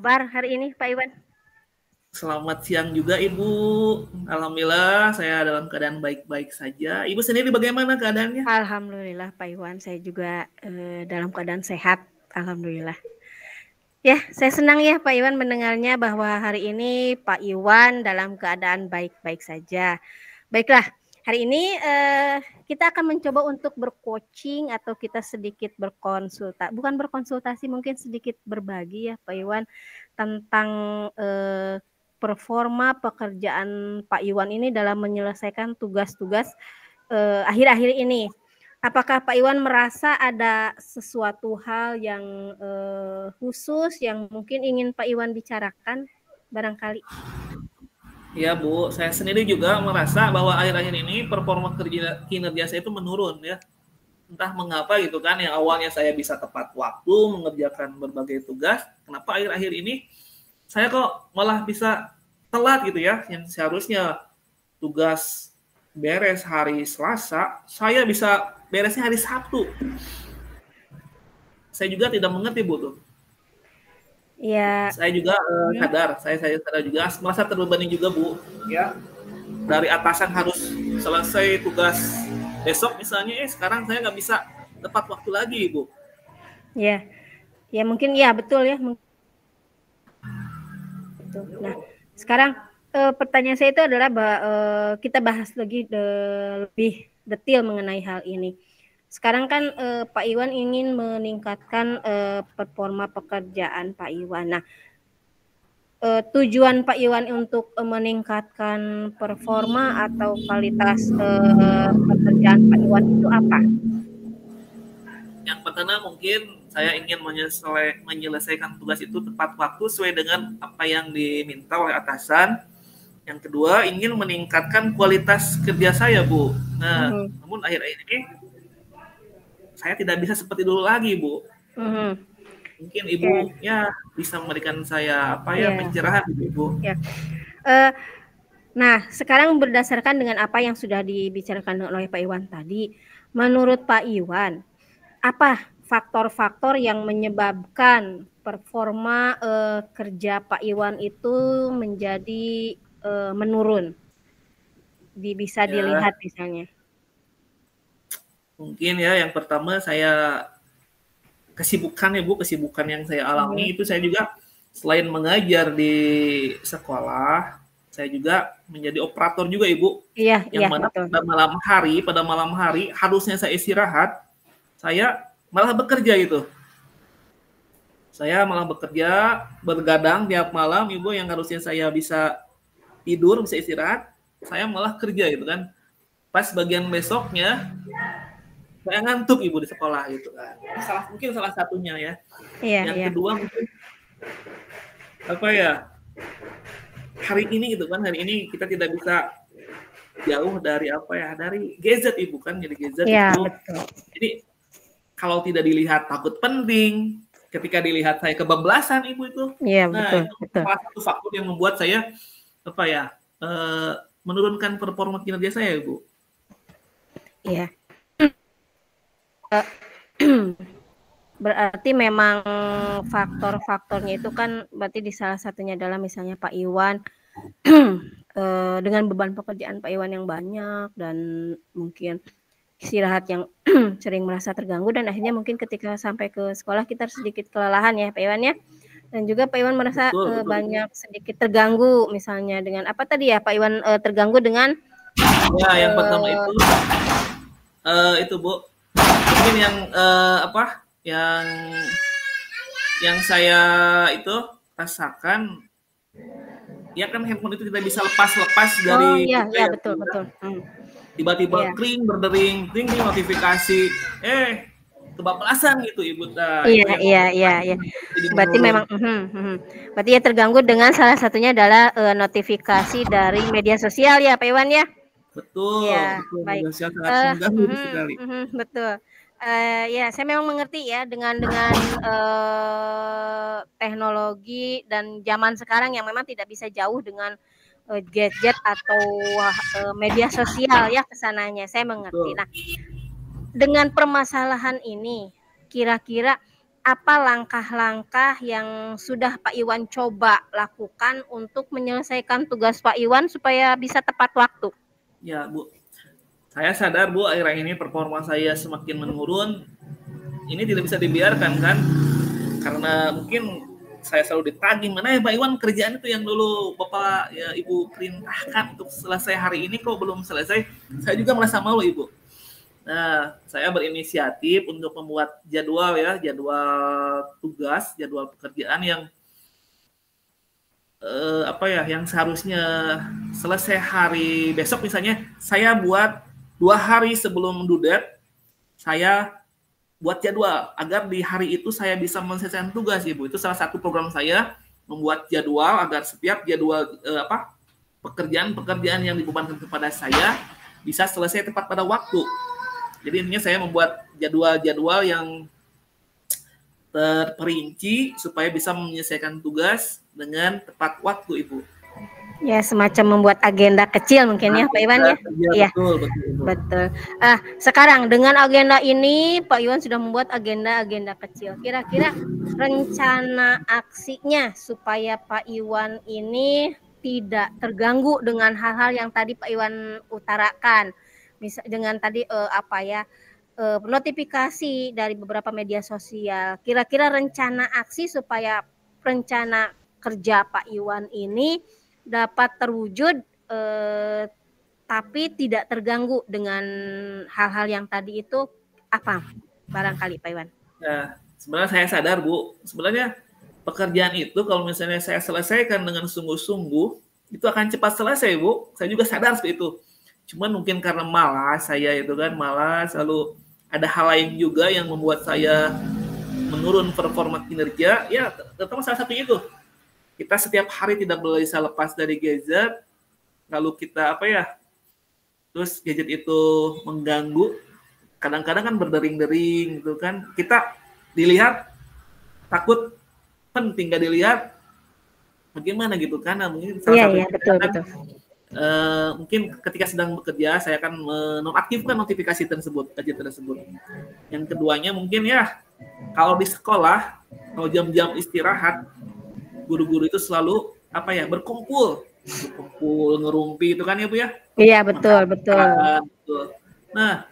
kabar hari ini, Pak Iwan? Selamat siang juga Ibu. Alhamdulillah saya dalam keadaan baik-baik saja. Ibu sendiri bagaimana keadaannya? Alhamdulillah Pak Iwan, saya juga dalam keadaan sehat. Alhamdulillah. Ya, saya senang ya Pak Iwan mendengarnya bahwa hari ini Pak Iwan dalam keadaan baik-baik saja. Baiklah, hari ini kita akan mencoba untuk bercoaching atau kita sedikit berkonsultasi, bukan berkonsultasi, mungkin sedikit berbagi ya Pak Iwan tentang performa pekerjaan Pak Iwan ini dalam menyelesaikan tugas-tugas akhir-akhir ini. Apakah Pak Iwan merasa ada sesuatu hal yang khusus yang mungkin ingin Pak Iwan bicarakan barangkali? Ya Bu, saya sendiri juga merasa bahwa akhir-akhir ini performa kinerja saya itu menurun ya. Entah mengapa gitu kan, yang awalnya saya bisa tepat waktu mengerjakan berbagai tugas, kenapa akhir-akhir ini saya kok malah bisa telat gitu ya, yang seharusnya tugas beres hari Selasa, saya bisa beresnya hari Sabtu. Saya juga tidak mengerti Bu tuh. Ya. Saya juga sadar, saya sadar juga merasa terbebani juga Bu, ya. Dari atasan harus selesai tugas besok misalnya, sekarang saya nggak bisa tepat waktu lagi Bu. Ya, ya mungkin ya betul ya. Nah, sekarang pertanyaan saya itu adalah kita bahas lagi lebih detail mengenai hal ini. Sekarang kan Pak Iwan ingin meningkatkan performa pekerjaan Pak Iwan. Nah, tujuan Pak Iwan untuk meningkatkan performa atau kualitas pekerjaan Pak Iwan itu apa? Yang pertama mungkin saya ingin menyelesaikan tugas itu tepat waktu sesuai dengan apa yang diminta oleh atasan. Yang kedua, ingin meningkatkan kualitas kerja saya, Bu. Nah, namun akhir-akhir ini saya tidak bisa seperti dulu lagi, Bu. Mungkin Ibu ya bisa memberikan saya pencerahan, Ibu. Ya. Nah, sekarang berdasarkan dengan apa yang sudah dibicarakan oleh Pak Iwan tadi, menurut Pak Iwan, apa faktor-faktor yang menyebabkan performa kerja Pak Iwan itu menjadi menurun? Bisa dilihat misalnya. Mungkin ya yang pertama saya kesibukan ya Bu, kesibukan yang saya alami itu saya juga selain mengajar di sekolah, saya juga menjadi operator juga Ibu. Yang mana betul. Pada malam hari harusnya saya istirahat, saya malah bekerja gitu. Saya malah bekerja, bergadang tiap malam Ibu, yang harusnya saya bisa tidur, bisa istirahat, saya malah kerja gitu kan. Pas bagian besoknya saya ngantuk Ibu di sekolah gitu kan. Mungkin salah satunya ya. Yang kedua mungkin hari ini gitu kan, hari ini kita tidak bisa jauh dari dari gadget Ibu kan, jadi gadget itu. Betul. Jadi kalau tidak dilihat takut penting, ketika dilihat saya kebablasan Ibu itu. Betul, itu salah satu faktor yang membuat saya menurunkan performa kinerja saya Ibu. Iya. Berarti memang faktor-faktornya itu kan berarti di salah satunya adalah misalnya Pak Iwan dengan beban pekerjaan Pak Iwan yang banyak dan mungkin istirahat yang sering merasa terganggu, dan akhirnya mungkin ketika sampai ke sekolah kita sedikit kelelahan ya Pak Iwan ya. Dan juga Pak Iwan merasa banyak sedikit terganggu misalnya dengan apa tadi ya Pak Iwan, terganggu dengan yang pertama itu Bu, mungkin yang saya itu rasakan ya kan, handphone itu tidak bisa lepas dari betul. Tiba-tiba kring berdering, kring notifikasi, kebablasan gitu Ibu. Iya. Berarti memang berarti ya terganggu dengan salah satunya adalah notifikasi dari media sosial ya Pak Iwan ya. Betul. Baik. Media sosial sangat mengganggu sekali. Betul. Ya, saya memang mengerti ya dengan teknologi dan zaman sekarang yang memang tidak bisa jauh dengan gadget atau media sosial ya kesananya. Saya mengerti. Nah, dengan permasalahan ini, kira-kira apa langkah-langkah yang sudah Pak Iwan coba lakukan untuk menyelesaikan tugas Pak Iwan supaya bisa tepat waktu? Ya, Bu. Saya sadar, Bu, akhir-akhir ini performa saya semakin menurun. Ini tidak bisa dibiarkan kan? Karena mungkin saya selalu ditagih, mana ya Pak Iwan kerjaan itu yang dulu Bapak ya Ibu perintahkan untuk selesai hari ini kok belum selesai. Saya juga merasa malu, Ibu. Nah, saya berinisiatif untuk membuat jadwal ya, jadwal tugas, jadwal pekerjaan yang yang seharusnya selesai hari besok misalnya, saya buat 2 hari sebelum due date, saya buat jadwal agar di hari itu saya bisa menyelesaikan tugas, Ibu. Itu salah satu program saya, membuat jadwal agar setiap jadwal pekerjaan-pekerjaan yang dibebankan kepada saya bisa selesai tepat pada waktu. Jadi intinya saya membuat jadwal-jadwal yang terperinci supaya bisa menyelesaikan tugas dengan tepat waktu, Ibu. Ya, semacam membuat agenda kecil mungkin ya, Pak Iwan ya. Iya, betul. Sekarang dengan agenda ini Pak Iwan sudah membuat agenda-agenda kecil. Kira-kira rencana aksinya supaya Pak Iwan ini tidak terganggu dengan hal-hal yang tadi Pak Iwan utarakan. Misal dengan tadi notifikasi dari beberapa media sosial. Kira-kira rencana aksi supaya rencana kerja Pak Iwan ini dapat terwujud tapi tidak terganggu dengan hal-hal yang tadi itu apa barangkali Pak Iwan? Ya, sebenarnya saya sadar, Bu. Sebenarnya pekerjaan itu kalau misalnya saya selesaikan dengan sungguh-sungguh, itu akan cepat selesai, Bu. Saya juga sadar seperti itu. Cuman mungkin karena malas saya itu kan, malas, lalu ada hal lain juga yang membuat saya menurun performa kinerja, ya terutama salah satunya itu. Kita setiap hari tidak bisa lepas dari gadget, lalu kita terus gadget itu mengganggu, kadang-kadang kan berdering-dering gitu kan, kita dilihat takut penting gak dilihat bagaimana gitu kan. Nah, mungkin salah satu betul. Mungkin ketika sedang bekerja saya akan menonaktifkan notifikasi tersebut, gadget tersebut. Yang keduanya mungkin ya, kalau di sekolah, kalau jam-jam istirahat, guru-guru itu selalu berkumpul ngerumpi itu kan ya, Bu ya. Iya, betul. Nah,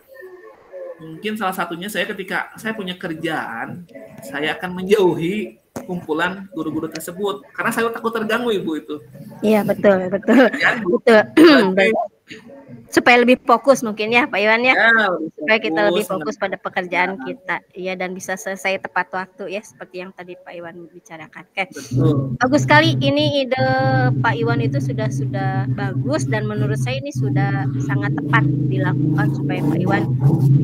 mungkin salah satunya saya ketika saya punya kerjaan, saya akan menjauhi kumpulan guru-guru tersebut karena saya takut terganggu, Ibu itu. Iya, betul. Supaya lebih fokus mungkin ya Pak Iwan ya. Supaya kita lebih fokus pada pekerjaan kita ya, dan bisa selesai tepat waktu ya, seperti yang tadi Pak Iwan bicarakan. Bagus sekali, ini ide Pak Iwan itu sudah bagus dan menurut saya ini sudah sangat tepat dilakukan supaya Pak Iwan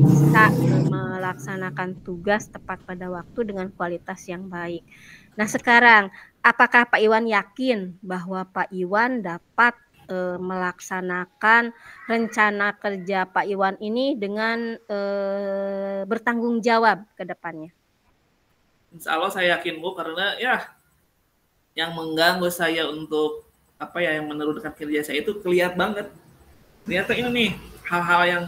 bisa melaksanakan tugas tepat pada waktu dengan kualitas yang baik. Nah, sekarang apakah Pak Iwan yakin bahwa Pak Iwan dapat melaksanakan rencana kerja Pak Iwan ini dengan bertanggung jawab ke depannya? Insya Allah saya yakin, Bu, karena ya yang mengganggu saya untuk yang menurunkan kerja saya itu kelihatan banget. Ternyata ini nih hal-hal yang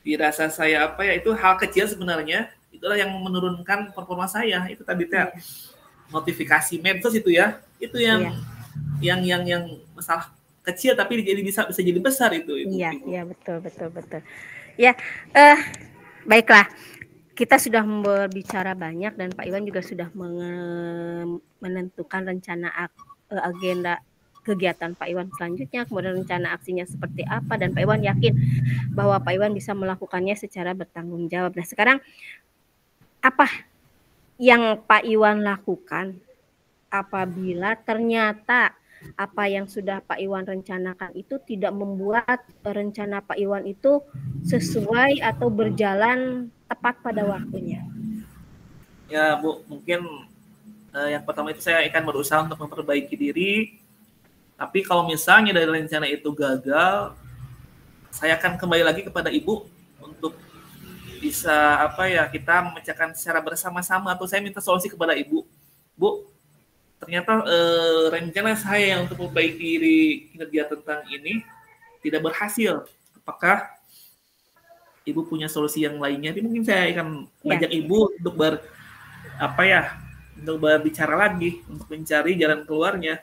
dirasa saya itu hal kecil sebenarnya, itulah yang menurunkan performa saya. Itu tadi notifikasi medsos itu ya, itu yang masalah kecil tapi bisa jadi besar itu. Iya, betul. Ya, baiklah. Kita sudah berbicara banyak dan Pak Iwan juga sudah menentukan rencana agenda kegiatan Pak Iwan selanjutnya, kemudian rencana aksinya seperti apa, dan Pak Iwan yakin bahwa Pak Iwan bisa melakukannya secara bertanggung jawab. Nah, sekarang apa yang Pak Iwan lakukan apabila ternyata apa yang sudah Pak Iwan rencanakan itu tidak membuat rencana Pak Iwan itu sesuai atau berjalan tepat pada waktunya? Ya, Bu, mungkin yang pertama itu saya akan berusaha untuk memperbaiki diri. Tapi kalau misalnya dari rencana itu gagal, saya akan kembali lagi kepada Ibu untuk bisa kita memecahkan secara bersama-sama, atau saya minta solusi kepada Ibu. Bu, ternyata rencana saya untuk memperbaiki diri kinerja tentang ini tidak berhasil. Apakah Ibu punya solusi yang lainnya, tapi mungkin saya akan Ya. ngajak Ibu untuk untuk berbicara lagi, untuk mencari jalan keluarnya.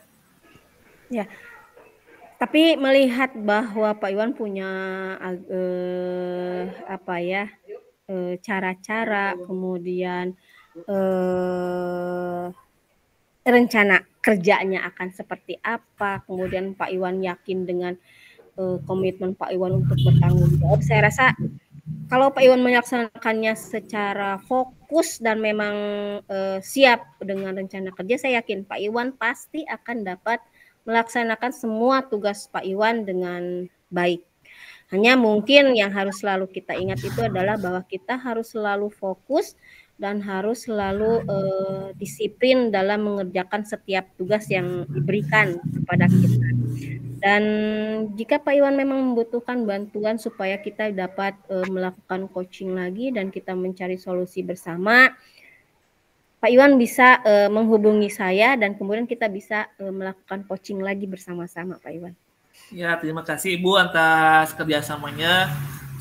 Ya. Tapi melihat bahwa Pak Iwan punya cara-cara, kemudian rencana kerjanya akan seperti apa, kemudian Pak Iwan yakin dengan komitmen Pak Iwan untuk bertanggung jawab. Saya rasa kalau Pak Iwan melaksanakannya secara fokus dan memang siap dengan rencana kerja, saya yakin Pak Iwan pasti akan dapat melaksanakan semua tugas Pak Iwan dengan baik. Hanya mungkin yang harus selalu kita ingat itu adalah bahwa kita harus selalu fokus dan harus selalu disiplin dalam mengerjakan setiap tugas yang diberikan kepada kita. Dan jika Pak Iwan memang membutuhkan bantuan supaya kita dapat melakukan coaching lagi dan kita mencari solusi bersama, Pak Iwan bisa menghubungi saya dan kemudian kita bisa melakukan coaching lagi bersama-sama, Pak Iwan. Ya, terima kasih Ibu atas kerjasamanya.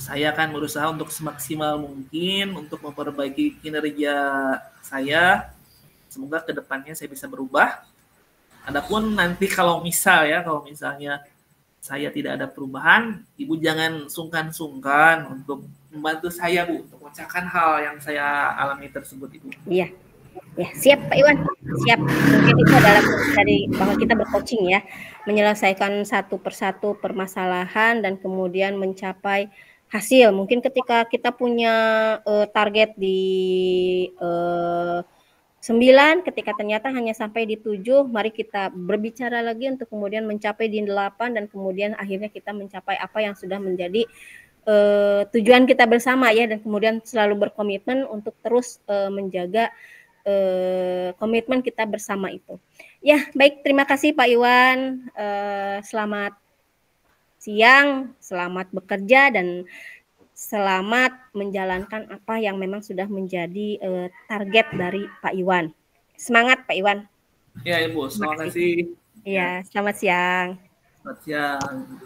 Saya akan berusaha untuk semaksimal mungkin untuk memperbaiki kinerja saya. Semoga kedepannya saya bisa berubah. Adapun nanti kalau misalnya saya tidak ada perubahan, Ibu jangan sungkan-sungkan untuk membantu saya, Bu, untuk memecahkan hal yang saya alami tersebut, Ibu. Iya. Ya, siap Pak Iwan. Siap. Mungkin itu adalah dari bahwa kita bercoaching ya, menyelesaikan satu persatu permasalahan dan kemudian mencapai hasil. Mungkin ketika kita punya target di 9, ketika ternyata hanya sampai di 7, mari kita berbicara lagi untuk kemudian mencapai di 8 dan kemudian akhirnya kita mencapai apa yang sudah menjadi tujuan kita bersama ya, dan kemudian selalu berkomitmen untuk terus menjaga komitmen kita bersama itu. Ya, baik, terima kasih Pak Iwan. Selamat siang, selamat bekerja dan selamat menjalankan apa yang memang sudah menjadi target dari Pak Iwan. Semangat Pak Iwan. Ya Ibu, terima kasih. Ya, selamat siang. Selamat siang.